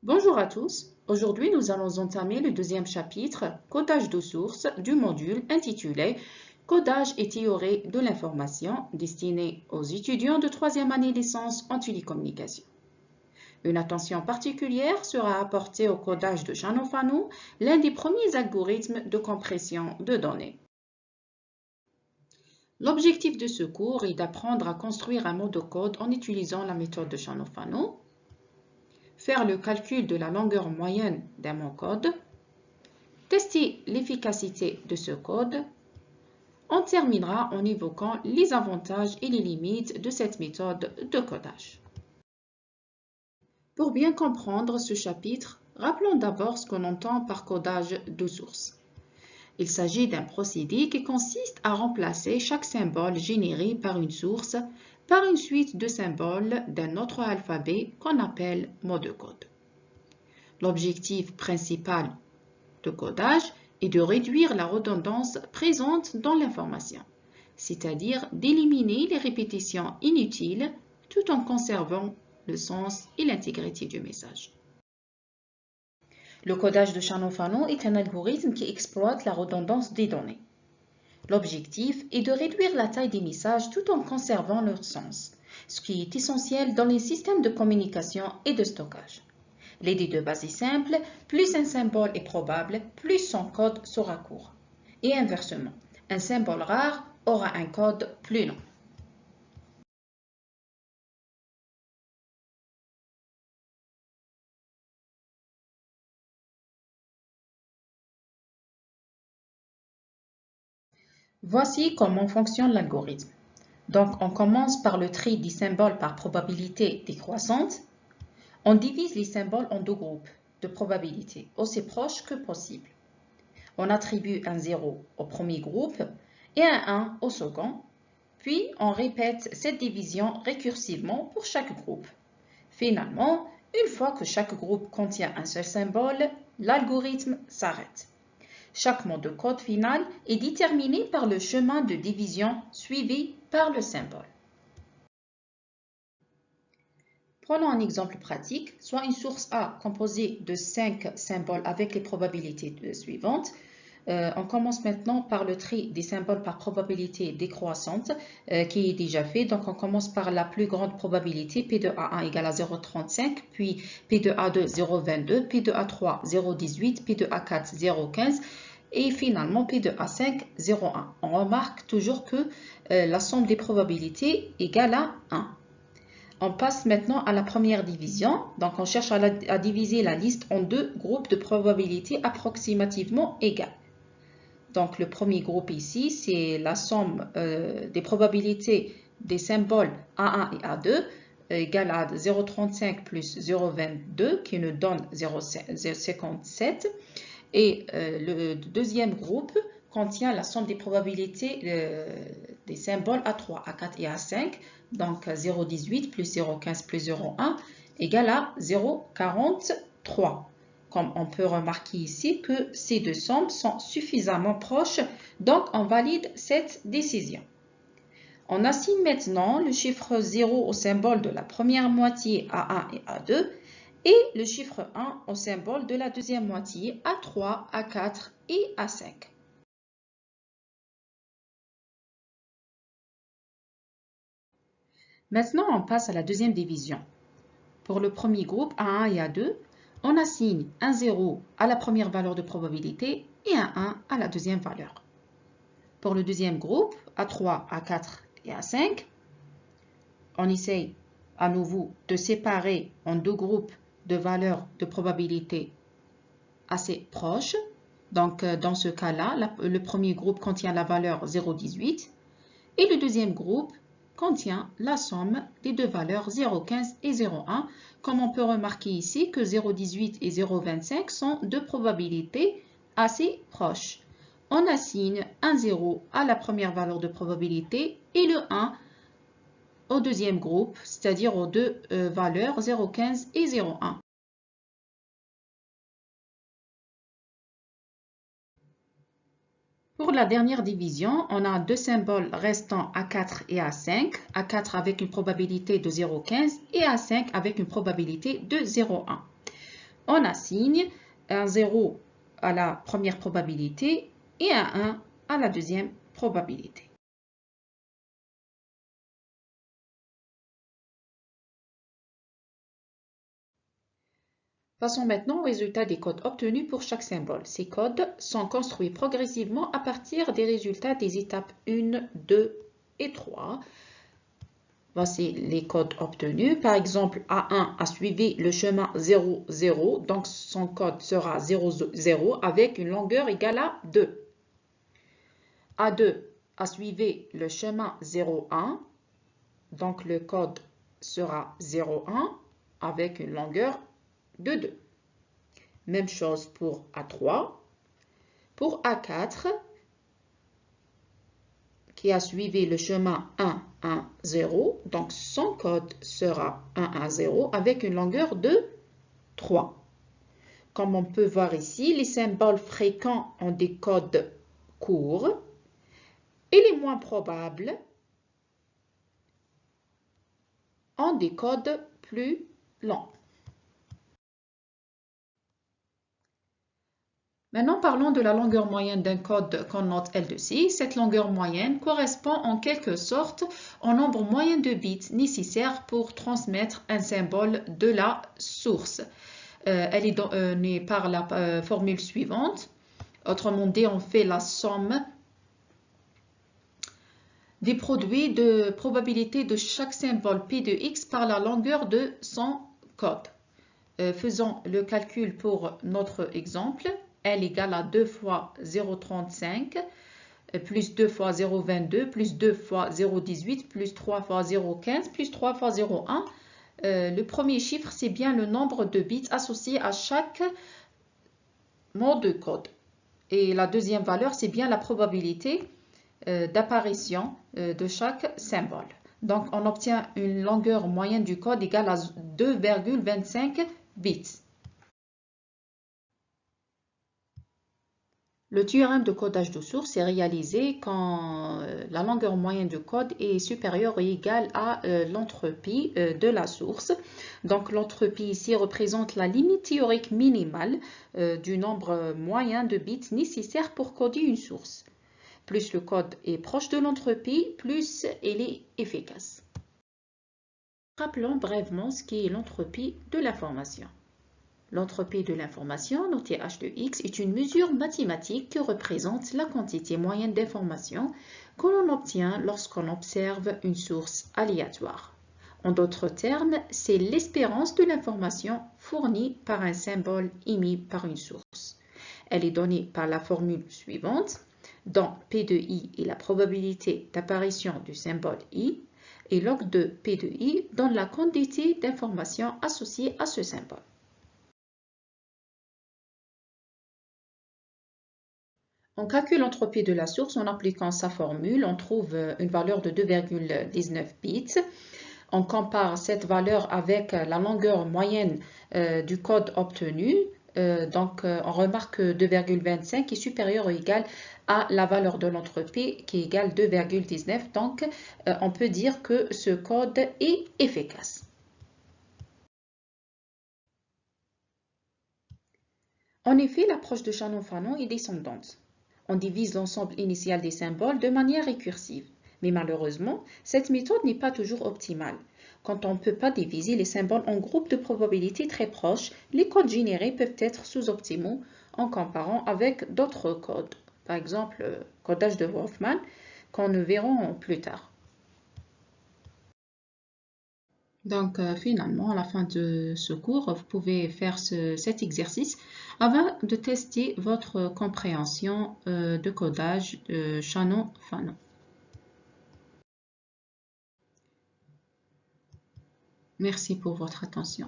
Bonjour à tous. Aujourd'hui, nous allons entamer le deuxième chapitre, codage de sources, du module intitulé Codage et théorie de l'information destiné aux étudiants de troisième année licence en télécommunication. Une attention particulière sera apportée au codage de Shannon-Fano, l'un des premiers algorithmes de compression de données. L'objectif de ce cours est d'apprendre à construire un mot de code en utilisant la méthode de Shannon-Fano, faire le calcul de la longueur moyenne d'un mot code, tester l'efficacité de ce code. On terminera en évoquant les avantages et les limites de cette méthode de codage. Pour bien comprendre ce chapitre, rappelons d'abord ce qu'on entend par codage de source. Il s'agit d'un procédé qui consiste à remplacer chaque symbole généré par une source par une suite de symboles d'un autre alphabet qu'on appelle mot de code. L'objectif principal de codage est de réduire la redondance présente dans l'information, c'est-à-dire d'éliminer les répétitions inutiles tout en conservant le sens et l'intégrité du message. Le codage de Shannon-Fano est un algorithme qui exploite la redondance des données. L'objectif est de réduire la taille des messages tout en conservant leur sens, ce qui est essentiel dans les systèmes de communication et de stockage. L'idée de base est simple, plus un symbole est probable, plus son code sera court. Et inversement, un symbole rare aura un code plus long. Voici comment fonctionne l'algorithme. Donc, on commence par le tri des symboles par probabilité décroissante. On divise les symboles en deux groupes de probabilité, aussi proches que possible. On attribue un 0 au premier groupe et un 1 au second. Puis, on répète cette division récursivement pour chaque groupe. Finalement, une fois que chaque groupe contient un seul symbole, l'algorithme s'arrête. Chaque mot de code final est déterminé par le chemin de division suivi par le symbole. Prenons un exemple pratique, soit une source A composée de 5 symboles avec les probabilités suivantes. On commence maintenant par le tri des symboles par probabilité décroissante qui est déjà fait. Donc, on commence par la plus grande probabilité, P de A1 égale à 0,35, puis P de A2, 0,22, P de A3, 0,18, P de A4, 0,15 et finalement P de A5, 0,1. On remarque toujours que la somme des probabilités égale à 1. On passe maintenant à la première division. Donc, on cherche à diviser la liste en deux groupes de probabilités approximativement égales. Donc, le premier groupe ici, c'est la somme des probabilités des symboles A1 et A2 égale à 0,35 plus 0,22 qui nous donne 0,57. Et le deuxième groupe contient la somme des probabilités des symboles A3, A4 et A5. Donc 0,18 plus 0,15 plus 0,1 égale à 0,43. Comme on peut remarquer ici que ces deux sommes sont suffisamment proches, donc on valide cette décision. On assigne maintenant le chiffre 0 au symbole de la première moitié A1 et A2 et le chiffre 1 au symbole de la deuxième moitié A3, A4 et A5. Maintenant, on passe à la deuxième division. Pour le premier groupe A1 et A2, on assigne un 0 à la première valeur de probabilité et un 1 à la deuxième valeur. Pour le deuxième groupe, A3, A4 et A5, on essaye à nouveau de séparer en deux groupes de valeurs de probabilité assez proches. Donc, dans ce cas-là, le premier groupe contient la valeur 0,18 et le deuxième groupe contient la somme des deux valeurs 0,15 et 0,1. Comme on peut remarquer ici que 0,18 et 0,25 sont deux probabilités assez proches. On assigne un 0 à la première valeur de probabilité et le 1 au deuxième groupe, c'est-à-dire aux deux valeurs 0,15 et 0,1. Pour la dernière division, on a deux symboles restants A4 et A5. A4 avec une probabilité de 0,15 et A5 avec une probabilité de 0,1. on assigne un 0 à la première probabilité et un 1 à la deuxième probabilité. Passons maintenant au résultat des codes obtenus pour chaque symbole. Ces codes sont construits progressivement à partir des résultats des étapes 1, 2 et 3. Voici les codes obtenus. Par exemple, A1 a suivi le chemin 0, 0, donc son code sera 0, 0 avec une longueur égale à 2. A2 a suivi le chemin 0, 1, donc le code sera 0, 1 avec une longueur de 2. Même chose pour A3. Pour A4, qui a suivi le chemin 1, 1, 0, donc son code sera 1, 1, 0 avec une longueur de 3. Comme on peut voir ici, les symboles fréquents ont des codes courts et les moins probables ont des codes plus longs. Maintenant, parlons de la longueur moyenne d'un code qu'on note L de C. Cette longueur moyenne correspond en quelque sorte au nombre moyen de bits nécessaires pour transmettre un symbole de la source. Elle est donnée par la formule suivante. Autrement dit, on fait la somme des produits de probabilité de chaque symbole P de X par la longueur de son code. Faisons le calcul pour notre exemple. L égale à 2 fois 0,35 plus 2 fois 0,22 plus 2 fois 0,18 plus 3 fois 0,15 plus 3 fois 0,1. Le premier chiffre, c'est bien le nombre de bits associés à chaque mot de code. Et la deuxième valeur, c'est bien la probabilité d'apparition de chaque symbole. Donc, on obtient une longueur moyenne du code égale à 2,25 bits. Le théorème de codage de source est réalisé quand la longueur moyenne du code est supérieure ou égale à l'entropie de la source. Donc l'entropie ici représente la limite théorique minimale du nombre moyen de bits nécessaires pour coder une source. Plus le code est proche de l'entropie, plus il est efficace. Rappelons brièvement ce qu'est l'entropie de l'information. L'entropie de l'information, notée H de X, est une mesure mathématique qui représente la quantité moyenne d'informations que l'on obtient lorsqu'on observe une source aléatoire. En d'autres termes, c'est l'espérance de l'information fournie par un symbole émis par une source. Elle est donnée par la formule suivante, dont P de I est la probabilité d'apparition du symbole I, et log de P de I donne la quantité d'informations associées à ce symbole. On calcule l'entropie de la source en appliquant sa formule. On trouve une valeur de 2,19 bits. On compare cette valeur avec la longueur moyenne du code obtenu. On remarque que 2,25 est supérieur ou égal à la valeur de l'entropie qui est égale 2,19. Donc, on peut dire que ce code est efficace. En effet, l'approche de Shannon-Fanon est descendante. On divise l'ensemble initial des symboles de manière récursive. Mais malheureusement, cette méthode n'est pas toujours optimale. Quand on ne peut pas diviser les symboles en groupes de probabilité très proches, les codes générés peuvent être sous-optimaux en comparant avec d'autres codes. Par exemple, le codage de Wolfman, qu'on ne verrons plus tard. Donc, finalement, à la fin de ce cours, vous pouvez faire cet exercice afin de tester votre compréhension de codage de Shannon-Fanon. Merci pour votre attention.